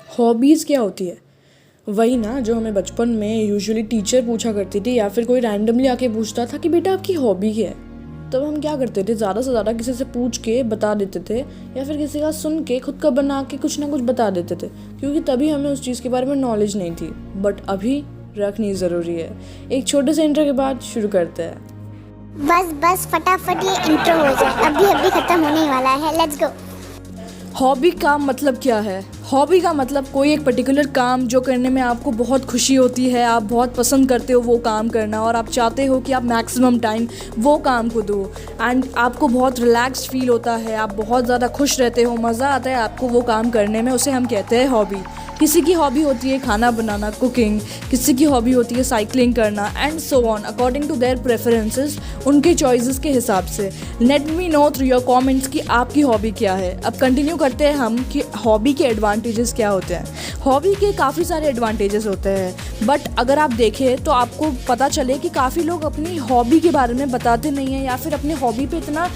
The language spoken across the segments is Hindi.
हॉबीज़ क्या होती है? वही ना जो हमें बचपन में यूजुअली टीचर पूछा करती थी या फिर कोई रैंडमली आके पूछता था कि बेटा आपकी हॉबी क्या है। तब हम क्या करते थे, ज़्यादा से ज़्यादा किसी से पूछ के बता देते थे या फिर किसी का सुन के खुद का बना के कुछ ना कुछ बता देते थे, क्योंकि तभी हमें उस चीज़ के बारे में नॉलेज नहीं थी। बट अभी रखनी ज़रूरी है। एक छोटे से इंट्रो के बाद शुरू करते हैं। बस बस फटाफट ये इंट्रो हो जाए, अभी अभी खत्म होने ही वाला है। Let's go. हॉबी का मतलब क्या है? हॉबी का मतलब कोई एक पर्टिकुलर काम जो करने में आपको बहुत खुशी होती है, आप बहुत पसंद करते हो वो काम करना, और आप चाहते हो कि आप मैक्सिमम टाइम वो काम को दो एंड आपको बहुत रिलैक्स्ड फील होता है, आप बहुत ज़्यादा खुश रहते हो, मज़ा आता है आपको वो काम करने में, उसे हम कहते हैं हॉबी। किसी की हॉबी होती है खाना बनाना, कुकिंग, किसी की हॉबी होती है साइकिलिंग करना and so on, according to their preferences, उनके चॉइसेस के हिसाब से। Let me know through your comments कि आपकी हॉबी क्या है। अब कंटिन्यू करते हैं हम कि हॉबी के एडवांटेजेस क्या होते हैं। हॉबी के काफ़ी सारे एडवांटेजेस होते हैं, बट अगर आप देखें तो आपको पता चले कि काफ़ी लोग अपनी हॉबी के बारे में बताते नहीं हैं या फिर अपनी हॉबी पे इतना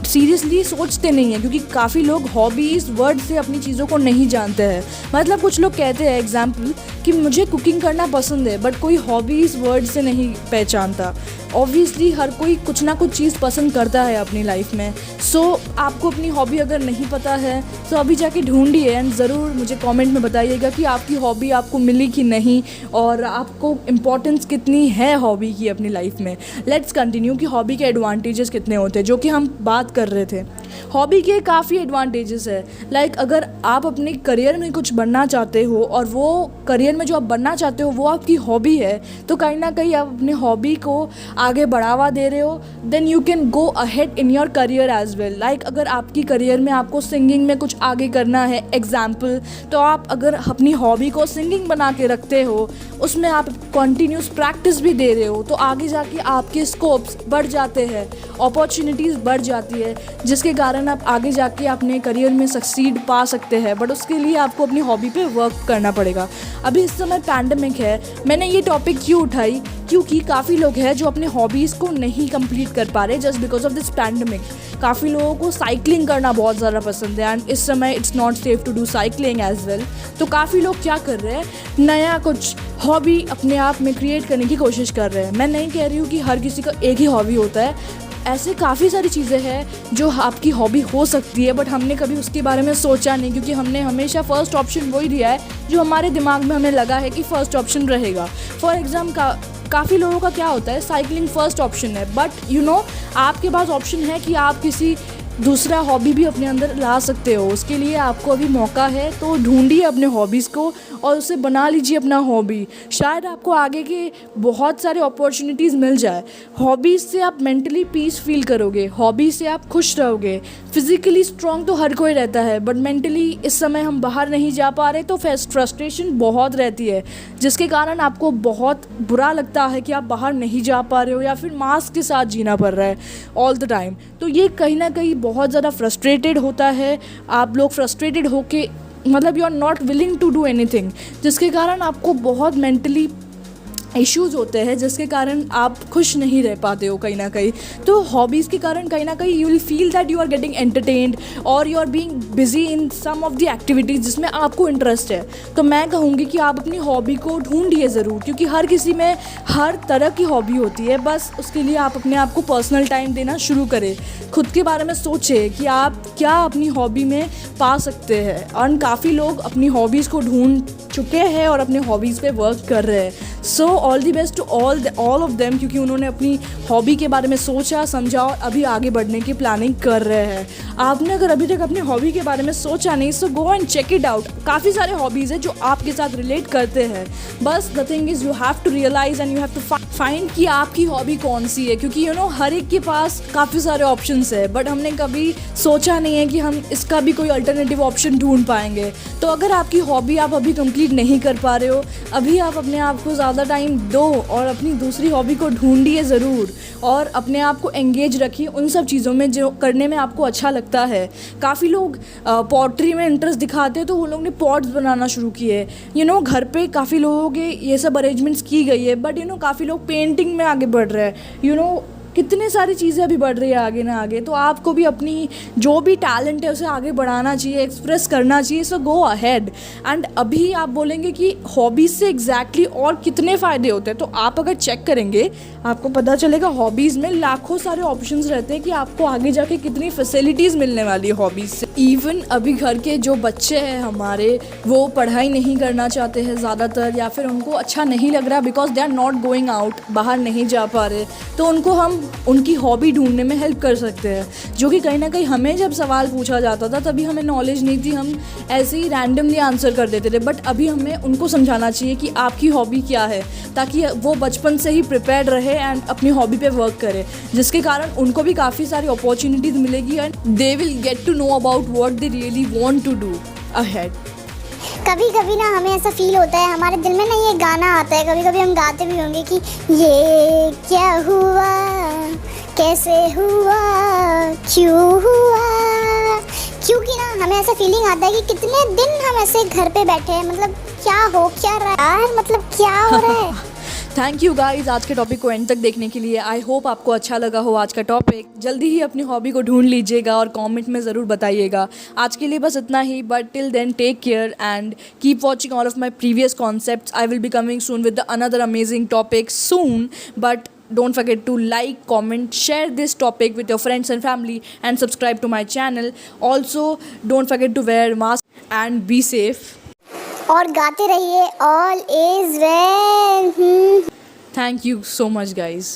सीरियसली सोचते नहीं हैं, क्योंकि काफ़ी लोग हॉबीज़ वर्ड से अपनी चीज़ों को नहीं जानते हैं। मतलब कुछ लोग कहते हैं एग्जाम्पल कि मुझे कुकिंग करना पसंद है, बट कोई हॉबीज़ वर्ड से नहीं पहचानता। ऑब्वियसली हर कोई कुछ ना कुछ चीज़ पसंद करता है अपनी लाइफ में। सो आपको अपनी हॉबी अगर नहीं पता है तो अभी जाके ढूंढिए एंड ज़रूर मुझे कमेंट में बताइएगा कि आपकी हॉबी आपको मिली कि नहीं और आपको इम्पोर्टेंस कितनी है हॉबी की अपनी लाइफ में। लेट्स कंटिन्यू कि हॉबी के एडवांटेजेस कितने होते हैं, जो कि हम बात कर रहे थे। हॉबी के काफ़ी एडवांटेजेस है। लाइक अगर आप अपने करियर में कुछ बनना चाहते हो और वो करियर में जो आप बनना चाहते हो वो आपकी हॉबी है, तो कहीं ना कहीं आप अपने हॉबी को आगे बढ़ावा दे रहे हो, then you can go ahead in your career as well. Like अगर आपकी करियर में आपको सिंगिंग में कुछ आगे करना है एग्जाम्पल, तो आप अगर अपनी हॉबी को सिंगिंग बना के रखते हो, उसमें आप कंटिन्यूस प्रैक्टिस भी दे रहे हो, तो आगे जाके आपके स्कोप्स बढ़ जाते हैं, अपॉर्चुनिटीज़ बढ़ जाती है, जिसके कारण आप आगे जाके अपने करियर में सक्सीड पा सकते हैं। बट उसके लिए आपको अपनी हॉबी पे वर्क करना पड़ेगा। अभी इस समय पैंडमिक है, मैंने ये टॉपिक क्यों उठाई, क्योंकि काफ़ी लोग हैं जो अपने हॉबीज़ को नहीं कंप्लीट कर पा रहे just because of this pandemic. काफ़ी लोगों को साइकिलिंग करना बहुत ज़्यादा पसंद है एंड इस समय it's not safe to do cycling as well. तो काफ़ी लोग क्या कर रहे हैं, नया कुछ हॉबी अपने आप में क्रिएट करने की कोशिश कर रहे हैं। मैं नहीं कह रही हूँ कि हर किसी का एक ही हॉबी होता है, ऐसे काफ़ी सारी चीज़ें हैं जो आपकी हॉबी हो सकती है, बट हमने कभी उसके बारे में सोचा नहीं, क्योंकि हमने हमेशा फर्स्ट ऑप्शन वही दिया है जो हमारे दिमाग में हमें लगा है कि फ़र्स्ट ऑप्शन रहेगा। फॉर एग्जाम्पल काफ़ी लोगों का क्या होता है, साइकिलिंग फ़र्स्ट ऑप्शन है, बट यू नो आपके पास ऑप्शन है कि आप किसी दूसरा हॉबी भी अपने अंदर ला सकते हो। उसके लिए आपको अभी मौका है, तो ढूंढिए अपने हॉबीज़ को और उसे बना लीजिए अपना हॉबी। शायद आपको आगे के बहुत सारे अपॉर्चुनिटीज़ मिल जाए। हॉबीज़ से आप मेंटली पीस फील करोगे, हॉबी से आप खुश रहोगे। फिज़िकली स्ट्रॉन्ग तो हर कोई रहता है, बट मेंटली इस समय हम बाहर नहीं जा पा रहे, तो फ्रस्ट्रेशन बहुत रहती है, जिसके कारण आपको बहुत बुरा लगता है कि आप बाहर नहीं जा पा रहे हो या फिर मास्क के साथ जीना पड़ रहा है ऑल द टाइम। तो ये कहीं ना कहीं बहुत ज़्यादा फ्रस्ट्रेटेड होता है। आप लोग फ्रस्ट्रेटेड होके मतलब you are not willing to do anything, जिसके कारण आपको बहुत मेंटली इश्यूज़ होते हैं, जिसके कारण आप खुश नहीं रह पाते हो कहीं ना कहीं। तो हॉबीज़ के कारण कहीं ना कहीं you will feel that you are getting entertained और you are being busy in some of the activities जिसमें आपको इंटरेस्ट है। तो मैं कहूँगी कि आप अपनी हॉबी को ढूंढिए ज़रूर, क्योंकि हर किसी में हर तरह की हॉबी होती है। बस उसके लिए आप अपने आप को पर्सनल टाइम देना शुरू करें, खुद के बारे में सोचें कि आप क्या अपनी हॉबी में पा सकते हैं। और काफ़ी लोग अपनी हॉबीज़ को ढूंढ चुके हैं और अपने हॉबीज़ पे वर्क कर रहे हैं। So all the best to all of them, क्योंकि उन्होंने अपनी हॉबी के बारे में सोचा समझा और अभी आगे बढ़ने की प्लानिंग कर रहे हैं। आपने अगर अभी तक अपनी हॉबी के बारे में सोचा नहीं, so go and check it out. काफ़ी सारे हॉबीज़ हैं जो आपके साथ रिलेट करते हैं। बस the thing is you have to realise and you have to find कि आपकी हॉबी कौन सी है, क्योंकि यू नो हर एक के पास काफ़ी सारे ऑप्शंस है, बट हमने कभी सोचा नहीं है कि हम इसका भी कोई अल्टरनेटिव ऑप्शन ढूंढ पाएंगे। तो अगर आपकी हॉबी आप अभी कंप्लीट नहीं कर पा रहे हो, अभी आप अपने आप को ज़्यादा टाइम दो और अपनी दूसरी हॉबी को ढूंढिए ज़रूर, और अपने आप को एंगेज रखिए उन सब चीज़ों में जो करने में आपको अच्छा लगता है। काफ़ी लोग पॉटरी में इंटरेस्ट दिखाते हैं, तो वो लोग ने पॉट्स बनाना शुरू किए। यू नो घर पे काफ़ी लोगों के ये सब अरेंजमेंट्स की गई है, बट यू नो काफ़ी लोग पेंटिंग में आगे बढ़ रहे हैं। यू नो कितने सारी चीज़ें अभी बढ़ रही है आगे ना आगे। तो आपको भी अपनी जो भी टैलेंट है उसे आगे बढ़ाना चाहिए, एक्सप्रेस करना चाहिए। सो गो अहेड। एंड अभी आप बोलेंगे कि हॉबीज़ से एग्जैक्टली और कितने फ़ायदे होते हैं, तो आप अगर चेक करेंगे आपको पता चलेगा हॉबीज़ में लाखों सारे ऑप्शंस रहते हैं कि आपको आगे जाके कितनी फैसिलिटीज़ मिलने वाली है हॉबीज़ से। इवन अभी घर के जो बच्चे हैं हमारे, वो पढ़ाई नहीं करना चाहते हैं ज़्यादातर, या फिर उनको अच्छा नहीं लग रहा because they are not going out, बाहर नहीं जा पा रहे, तो उनको हम उनकी हॉबी ढूंढने में हेल्प कर सकते हैं। जो कि कहीं ना कहीं हमें जब सवाल पूछा जाता था तभी हमें नॉलेज नहीं थी, हम ऐसे ही रैंडमली आंसर कर देते थे। बट अभी हमें उनको समझाना चाहिए कि आपकी हॉबी क्या है, ताकि वो बचपन से ही प्रिपेयर्ड रहे एंड अपनी हॉबी पे वर्क करे, जिसके कारण उनको भी काफ़ी सारी अपॉर्चुनिटीज़ मिलेगी and they will get to know about what they really want to do ahead. कभी कभी ना हमें ऐसा फील होता है, हमारे दिल में ना ये गाना आता है, कभी कभी हम गाते भी होंगे कि ये क्या हुआ, कैसे हुआ, क्यों हुआ। क्योंकि ना हमें ऐसा फीलिंग आता है कि कितने दिन हम ऐसे घर पे बैठे हैं, मतलब क्या हो क्या रहा है यार, मतलब क्या हो रहा है। थैंक यू गाइस आज के टॉपिक को एंड तक देखने के लिए। आई होप आपको अच्छा लगा हो आज का टॉपिक। जल्दी ही अपनी हॉबी को ढूंढ लीजिएगा और कमेंट में ज़रूर बताइएगा। आज के लिए बस इतना ही, but till then take care and keep watching all of my previous concepts. I will be coming soon with another amazing topic soon, but don't forget to like, comment, share this topic with your friends and family and subscribe to my channel. Also don't forget to wear mask and be safe. और गाते रहिए, all is well. Thank you so much guys.